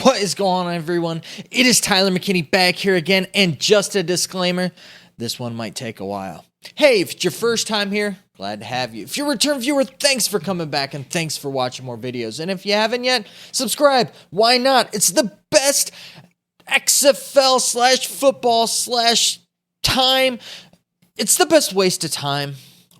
What is going on, everyone? It is Tyler McKinney back here again, and just a disclaimer, this one might take a while. Hey, if it's your first time here, glad to have you. If you're a return viewer, thanks for coming back, and thanks for watching more videos. And if you haven't yet, subscribe. Why not? It's the best XFL slash football slash time. It's the best waste of time.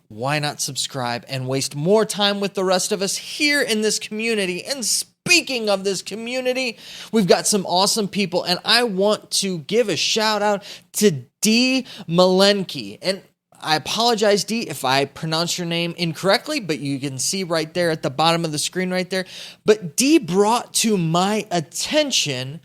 Why not subscribe and waste more time with the rest of us here in this community? And speaking of this community, we've got some awesome people, and I want to give a shout out to D. Malenki. And I apologize, D, if I pronounce your name incorrectly, but you can see right there at the bottom of the screen right there. But D brought to my attention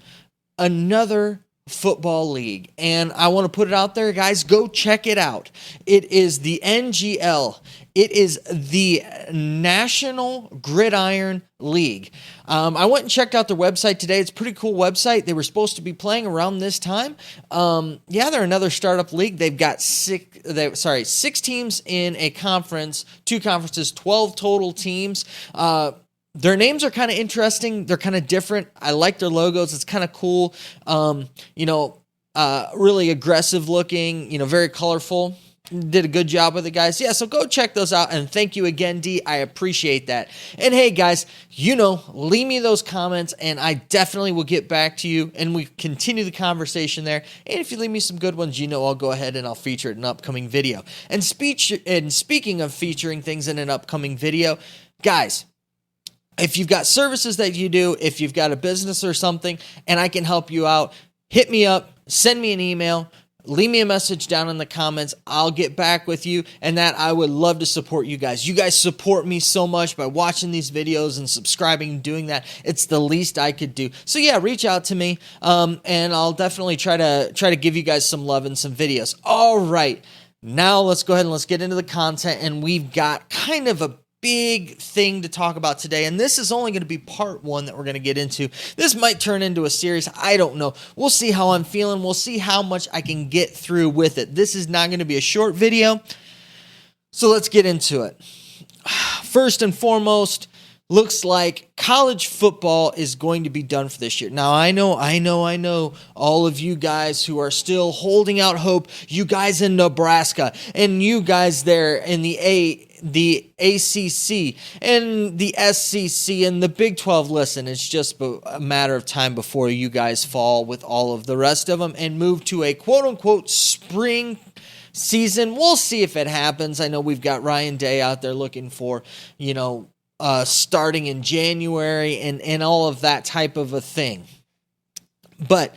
another football league, and I want to put it out there, guys. Go check it out. It is the NGL. It is the National Gridiron League. I went and checked out their website today. It's a pretty cool website. They were supposed to be playing around this time. They're another startup league. They've got six teams in a conference, 2 conferences, 12 total teams. Their names are kind of interesting. They're kind of different. I like their logos. It's kind of cool. Really aggressive looking, very colorful. Did a good job with it, guys. Yeah, so go check those out. And thank you again, D. I appreciate that. And hey, guys, leave me those comments, and I definitely will get back to you, and we continue the conversation there. And if you leave me some good ones, I'll go ahead and I'll feature it in an upcoming video. And speaking of featuring things in an upcoming video, guys, if you've got services that you do, if you've got a business or something, and I can help you out, hit me up, send me an email, leave me a message down in the comments. I'll get back with you, and that I would love to support you guys. You guys support me so much by watching these videos and subscribing and doing that. It's the least I could do. So yeah, reach out to me, and I'll definitely try to give you guys some love and some videos. All right, now let's go ahead and let's get into the content, and we've got kind of a big thing to talk about today, and this is only going to be part 1 that we're going to get into. This might turn into a series. I don't know. We'll see how I'm feeling. We'll see how much I can get through with it. This is not going to be a short video, so let's get into it. First and foremost, looks like college football is going to be done for this year. Now, I know all of you guys who are still holding out hope, you guys in Nebraska, and you guys there in the ACC and the SEC and the Big 12. Listen, it's just a matter of time before you guys fall with all of the rest of them and move to a quote-unquote spring season. We'll see if it happens. I know we've got Ryan Day out there looking for, starting in January and all of that type of a thing. But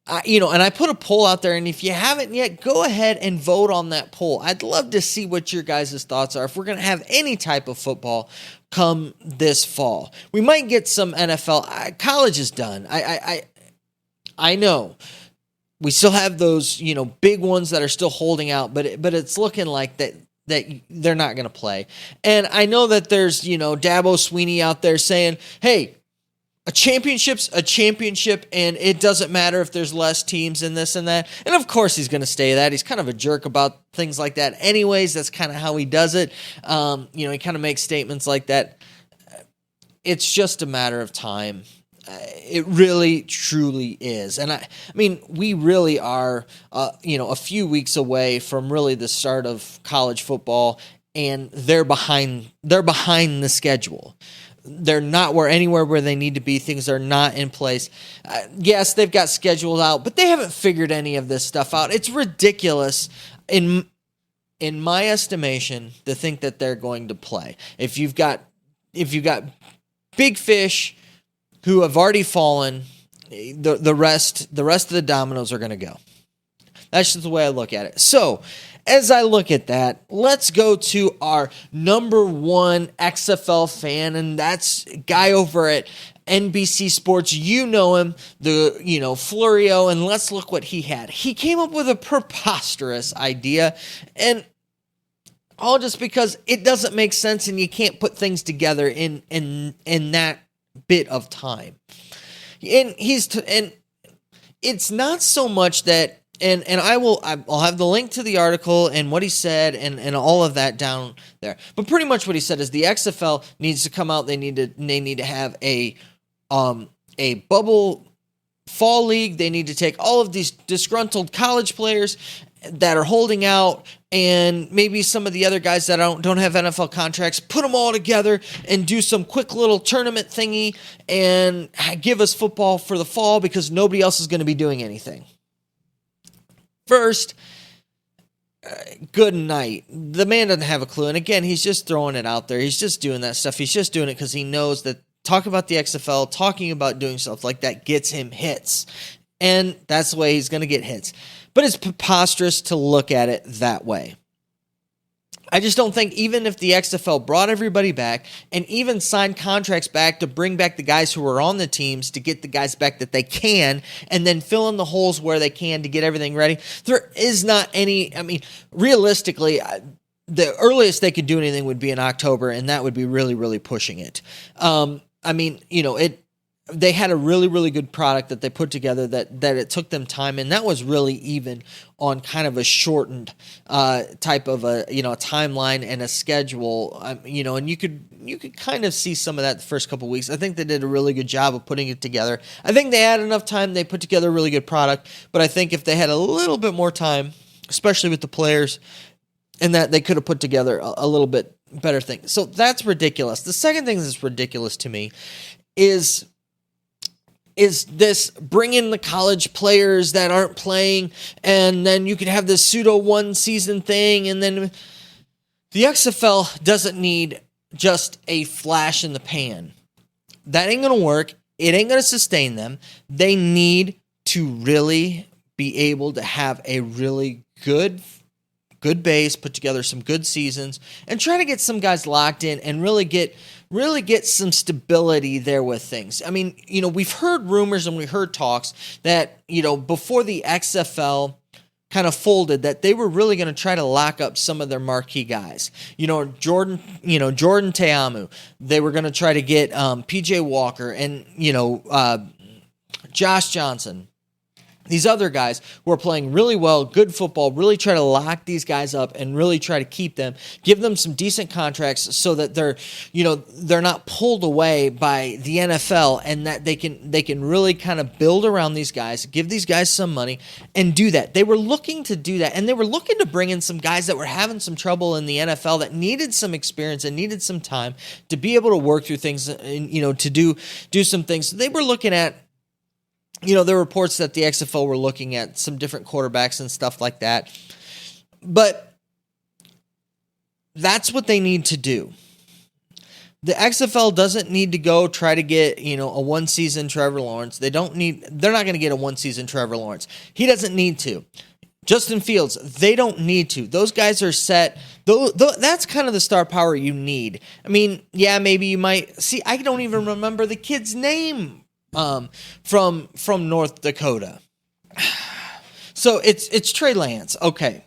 and I put a poll out there, and if you haven't yet, go ahead and vote on that poll. I'd love to see what your guys' thoughts are if we're going to have any type of football come this fall. We might get some NFL. College is done. I know. We still have those, big ones that are still holding out, but it's looking like that they're not going to play. And I know that there's, Dabo Sweeney out there saying, hey, a championship's a championship, and it doesn't matter if there's less teams in this and that. And of course he's going to say that. He's kind of a jerk about things like that anyways. That's kind of how he does it. He kind of makes statements like that. It's just a matter of time. It really, truly is. And I mean, we really are, a few weeks away from really the start of college football, and they're behind the schedule. They're not anywhere where they need to be. Things are not in place. Yes, they've got schedules out, but they haven't figured any of this stuff out. It's ridiculous in my estimation to think that they're going to play. If you've got big fish who have already fallen, the rest of the dominoes are going to go. That's just the way I look at it. So, as I look at that, let's go to our number 1 XFL fan, and that's a guy over at NBC Sports. You know him, Florio, and let's look what he had. He came up with a preposterous idea, and all just because it doesn't make sense, and you can't put things together in that bit of time. And it's not so much that. And I'll have the link to the article and what he said and all of that down there. But pretty much what he said is the XFL needs to come out. They need to have a a bubble fall league. They need to take all of these disgruntled college players that are holding out and maybe some of the other guys that don't have NFL contracts, put them all together and do some quick little tournament thingy and give us football for the fall because nobody else is going to be doing anything. First, good night. The man doesn't have a clue. And again, he's just throwing it out there. He's just doing that stuff. He's just doing it because he knows that talking about the XFL, talking about doing stuff like that gets him hits. And that's the way he's going to get hits. But it's preposterous to look at it that way. I just don't think even if the XFL brought everybody back and even signed contracts back to bring back the guys who are on the teams to get the guys back that they can and then fill in the holes where they can to get everything ready, there is not any, realistically, the earliest they could do anything would be in October, and that would be really, really pushing it. They had a really, really good product that they put together that it took them time, and that was really even on kind of a shortened type of a timeline and a schedule. And you could kind of see some of that the first couple of weeks. I think they did a really good job of putting it together. I think they had enough time. They put together a really good product, but I think if they had a little bit more time, especially with the players, and that they could have put together a little bit better thing. So that's ridiculous. The second thing that's ridiculous to me is this bring in the college players that aren't playing, and then you can have this pseudo one season thing, and then the XFL doesn't need just a flash in the pan. That ain't going to work. It ain't going to sustain them. They need to really be able to have a really good base, put together some good seasons, and try to get some guys locked in and really get some stability there with things. We've heard rumors and we heard talks that, before the XFL kind of folded, that they were really going to try to lock up some of their marquee guys. Jordan Teamu. They were going to try to get PJ Walker and, Josh Johnson. These other guys who are playing really well, good football, really try to lock these guys up and really try to keep them, give them some decent contracts so that they're not pulled away by the NFL, and that they can really kind of build around these guys, give these guys some money and do that. They were looking to do that, and they were looking to bring in some guys that were having some trouble in the NFL that needed some experience and needed some time to be able to work through things and, to do some things. So they were looking at, there were reports that the XFL were looking at some different quarterbacks and stuff like that. But that's what they need to do. The XFL doesn't need to go try to get, a one-season Trevor Lawrence. They're not going to get a one-season Trevor Lawrence. He doesn't need to. Justin Fields, they don't need to. Those guys are set. That's kind of the star power you need. Maybe you might... See, I don't even remember the kid's name. From North Dakota. So it's Trey Lance. Okay.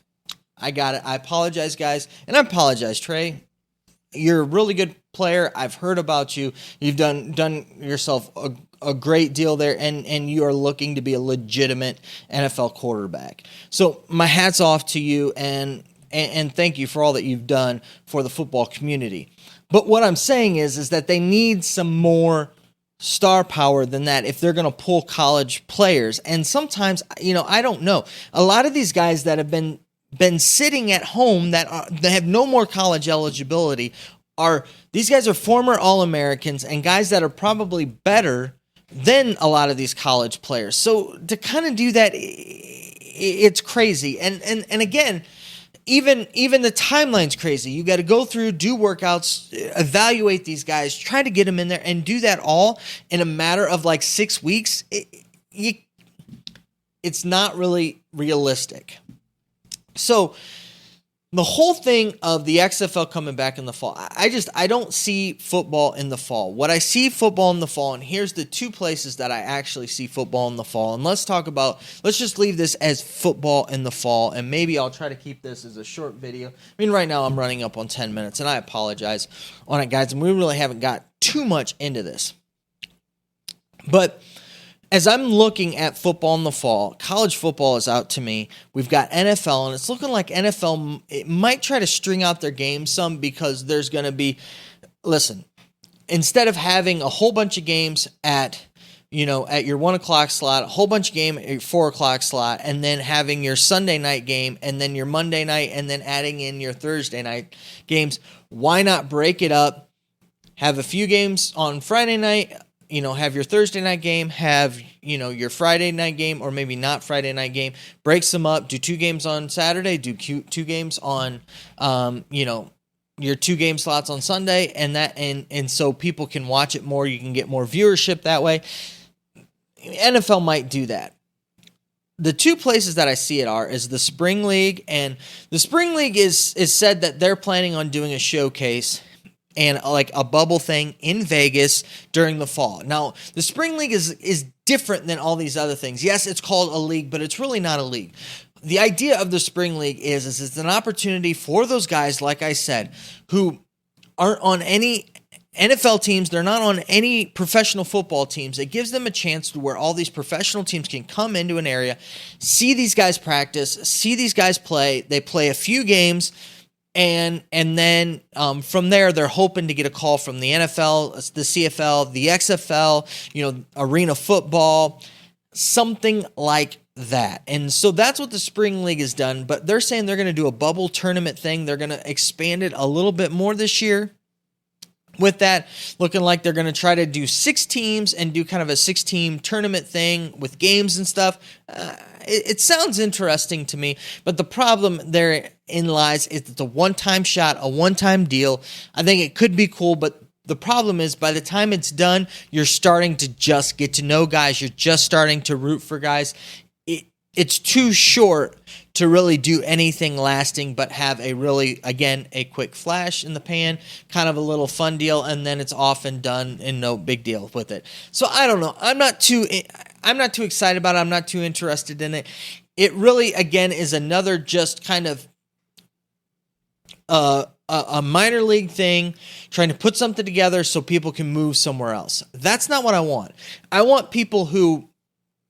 I got it. I apologize, guys. And I apologize, Trey. You're a really good player. I've heard about you. You've done yourself a great deal there, and you are looking to be a legitimate NFL quarterback. So my hat's off to you, and thank you for all that you've done for the football community. But what I'm saying is that they need some more star power than that if they're going to pull college players. And sometimes, I don't know. A lot of these guys that have been sitting at home that have no more college eligibility these guys are former All-Americans and guys that are probably better than a lot of these college players. So to kind of do that, it's crazy. And again, even the timeline's crazy. You got to go through, do workouts, evaluate these guys, try to get them in there, and do that all in a matter of like 6 weeks. It's not really realistic. So the whole thing of the XFL coming back in the fall, I don't see football in the fall. What I see football in the fall, and here's the two places that I actually see football in the fall. And let's just leave this as football in the fall, and maybe I'll try to keep this as a short video. Right now I'm running up on 10 minutes, and I apologize on it, guys, and we really haven't got too much into this. But as I'm looking at football in the fall, college football is out to me. We've got NFL, and it's looking like NFL it might try to string out their games some because there's going to be, instead of having a whole bunch of games at, at your 1 o'clock slot, a whole bunch of game at your 4 o'clock slot, and then having your Sunday night game, and then your Monday night, and then adding in your Thursday night games. Why not break it up? Have a few games on Friday night, have your Thursday night game, have, your Friday night game, or maybe not Friday night game, breaks them up, do 2 games on Saturday, do 2 games on, your 2 game slots on Sunday, and so people can watch it more, you can get more viewership that way. NFL might do that. The 2 places that I see it is the Spring League, and the Spring League is said that they're planning on doing a showcase and like a bubble thing in Vegas during the fall. Now, the Spring League is different than all these other things. Yes, it's called a league, but it's really not a league. The idea of the Spring League is it's an opportunity for those guys, like I said, who aren't on any NFL teams, they're not on any professional football teams. It gives them a chance to where all these professional teams can come into an area, see these guys practice, see these guys play. They play a few games, and then from there, they're hoping to get a call from the NFL, the CFL, the XFL, arena football, something like that. And so that's what the Spring League has done, but they're saying they're going to do a bubble tournament thing. They're going to expand it a little bit more this year. With that, looking like they're going to try to do 6 teams and do kind of a 6-team tournament thing with games and stuff. It sounds interesting to me, but the problem therein lies is it's a one-time shot, a one-time deal. I think it could be cool, but the problem is by the time it's done, you're starting to just get to know guys. You're just starting to root for guys. It's too short to really do anything lasting, but have a quick flash in the pan, kind of a little fun deal, and then it's off and done and no big deal with it. So I don't know. I'm not too excited about it. I'm not too interested in it. It really, again, is another just kind of a minor league thing, trying to put something together so people can move somewhere else. That's not what I want. I want people who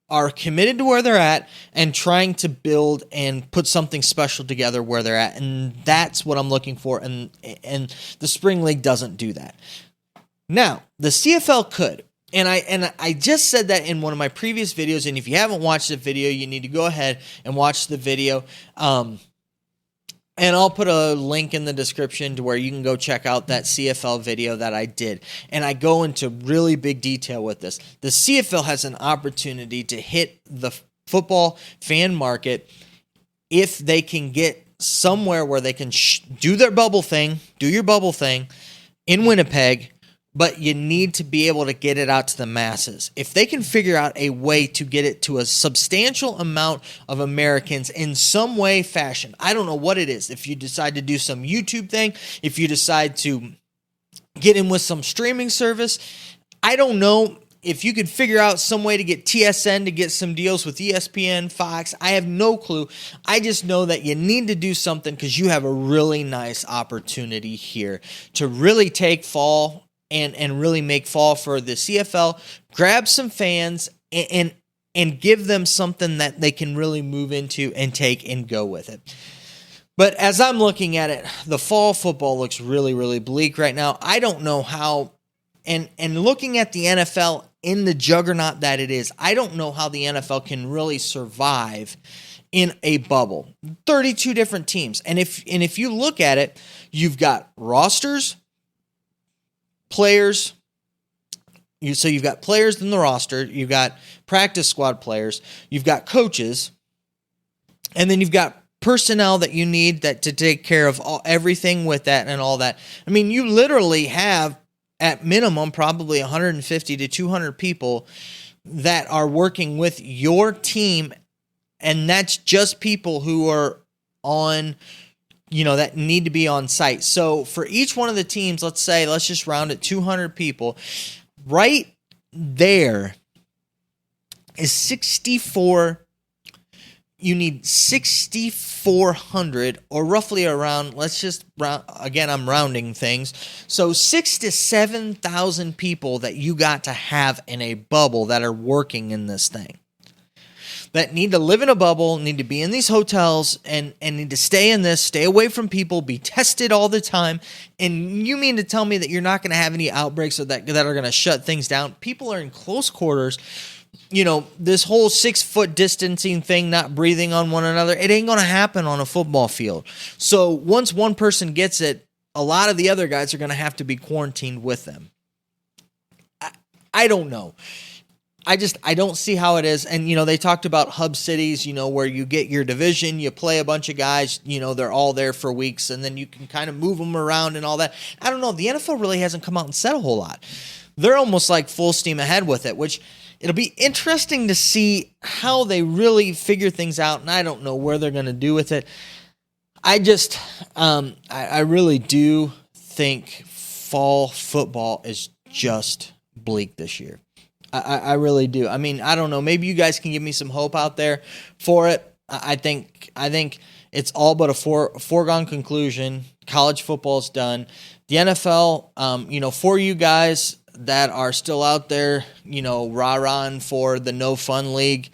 are committed to where they're at and trying to build and put something special together where they're at. And that's what I'm looking for. And the Spring League doesn't do that. Now, the CFL could. And I just said that in one of my previous videos. And if you haven't watched the video, you need to go ahead and watch the video. And I'll put a link in the description to where you can go check out that CFL video that I did. And I go into really big detail with this. The CFL has an opportunity to hit the football fan market if they can get somewhere where they can do your bubble thing in Winnipeg, but you need to be able to get it out to the masses. If they can figure out a way to get it to a substantial amount of Americans in some way, fashion, I don't know what it is. If you decide to do some YouTube thing, if you decide to get in with some streaming service, I don't know. If you could figure out some way to get TSN to get some deals with ESPN, Fox, I have no clue. I just know that you need to do something because you have a really nice opportunity here to really take fall and really make fall for the CFL, grab some fans and give them something that they can really move into and take and go with it. But as I'm looking at it, the fall football looks really, really bleak right now. I don't know how, and looking at the NFL in the juggernaut that it is, I don't know how the NFL can really survive in a bubble. 32 different teams. And if you look at it, you've got rosters, players. So you've got players in the roster, you've got practice squad players, you've got coaches, and then you've got personnel that you need that to take care of everything with that and all that. I mean, you literally have at minimum probably 150 to 200 people that are working with your team, and that's just people who are on, that need to be on site. So for each one of the teams, let's just round it 200 people. Right there is 64. You need 6,400 or roughly around, let's just round, again, I'm rounding things. So 6,000 to 7,000 people that you got to have in a bubble that are working in this thing. that need to live in a bubble, need to be in these hotels, and need to stay in this, stay away from people, be tested all the time. And you mean to tell me that you're not going to have any outbreaks or that are going to shut things down? People are in close quarters. This whole 6-foot distancing thing, not breathing on one another, it ain't going to happen on a football field. So once one person gets it, a lot of the other guys are going to have to be quarantined with them. I don't know. I don't see how it is. And, they talked about hub cities, where you get your division, you play a bunch of guys, they're all there for weeks, and then you can kind of move them around and all that. I don't know. The NFL really hasn't come out and said a whole lot. They're almost like full steam ahead with it, which it'll be interesting to see how they really figure things out, and I don't know where they're going to do with it. I really do think fall football is just bleak this year. I really do. I mean, I don't know. Maybe you guys can give me some hope out there for it. I think it's all but a foregone conclusion. College football's done. The NFL, for you guys that are still out there, rah-rahing for the no fun league,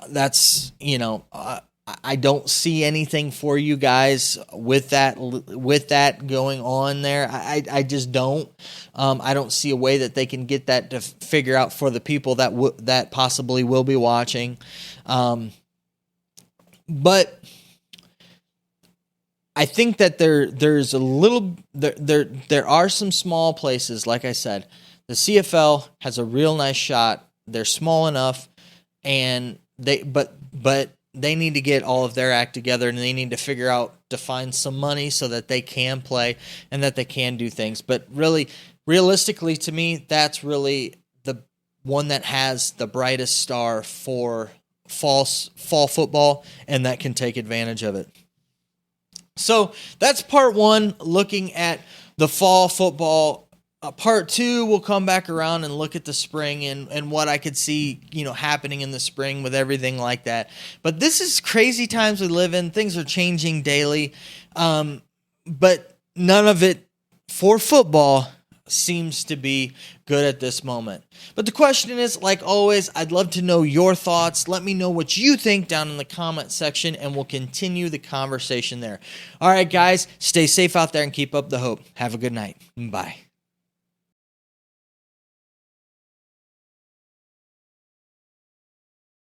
that's, I don't see anything for you guys with that going on there. I just don't. I don't see a way that they can get that to figure out for the people that possibly will be watching. But I think that there's a little there are some small places. Like I said, the CFL has a real nice shot. They're small enough, and but they need to get all of their act together, and they need to figure out to find some money so that they can play and that they can do things. But really, realistically, to me, that's really the one that has the brightest star for fall football, and that can take advantage of it. So that's part one, looking at the fall football. Part two, we'll come back around and look at the spring and what I could see, happening in the spring with everything like that. But this is crazy times we live in. Things are changing daily. But none of it for football seems to be good at this moment. But the question is, like always, I'd love to know your thoughts. Let me know what you think down in the comment section, and we'll continue the conversation there. All right, guys, stay safe out there and keep up the hope. Have a good night. Bye.